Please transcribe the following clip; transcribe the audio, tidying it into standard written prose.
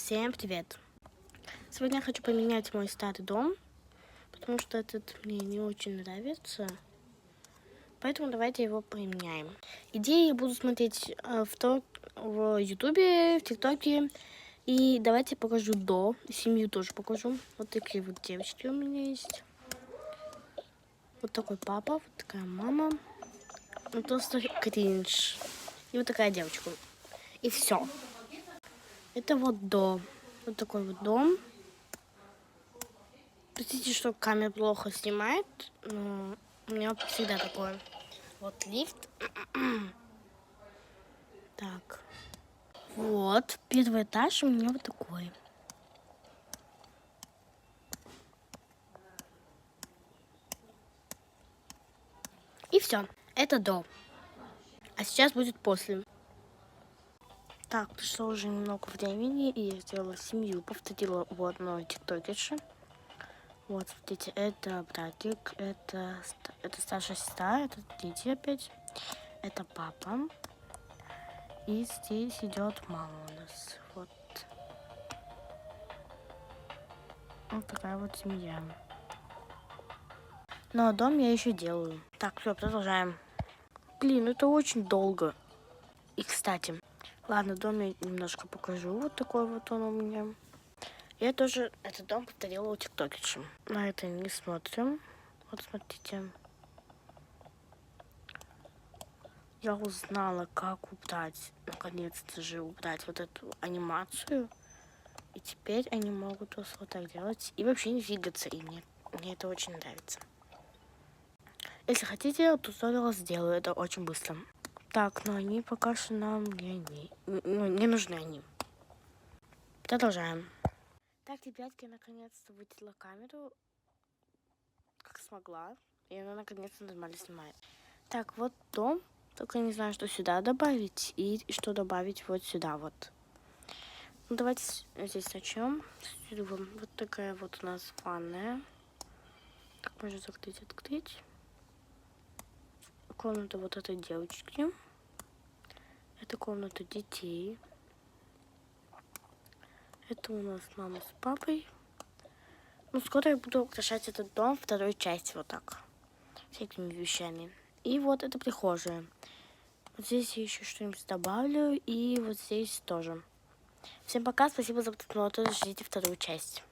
Всем привет! Сегодня я хочу поменять мой старый дом, потому что этот мне не очень нравится. Поэтому давайте его поменяем. Идеи я буду смотреть в Ютубе, в ТикТоке. И давайте покажу до. Семью тоже покажу. Вот такие вот девочки у меня есть. Вот такой папа, вот такая мама. Вот просто кринж. И вот такая девочка. И все. Это вот до. Вот такой вот дом. Простите, что камера плохо снимает, но у меня всегда такое. Вот лифт. Так. Вот. Первый этаж у меня вот такой. И все. Это до. А сейчас будет после. Так, пришло уже немного времени, и я сделала семью. Повторила у одной тиктокерши. Вот, смотрите, это братик, это старшая сестра, это дети опять, это папа. И здесь идет мама у нас. Вот. Вот такая вот семья. Но дом я еще делаю. Так, все, продолжаем. Блин, это очень долго. И, кстати, ладно, дом я немножко покажу. Вот такой вот он у меня. Я тоже этот дом повторила у тиктокерши. На это не смотрим. Вот смотрите. Я узнала, как убрать, наконец-то же убрать вот эту анимацию. И теперь они могут вот так делать. И вообще не двигаться. И мне это очень нравится. Если хотите, туториал сделаю. Это очень быстро. Так, но они пока что нам не нужны они. Продолжаем. Так, ребятки, я наконец-то вытянула камеру, как смогла. И она наконец-то нормально снимает. Так, вот дом. Только не знаю, что сюда добавить и что добавить вот сюда вот. Ну, давайте здесь начнем. Вот такая вот у нас ванная. Так, можно открыть. Комната вот этой девочки. Это комната детей. Это у нас мама с папой. Ну, скоро я буду украшать этот дом второй части вот так. Всякими вещами. И вот это прихожая. Вот здесь я еще что-нибудь добавлю. И вот здесь тоже. Всем пока, спасибо за просмотр. Ждите вторую часть.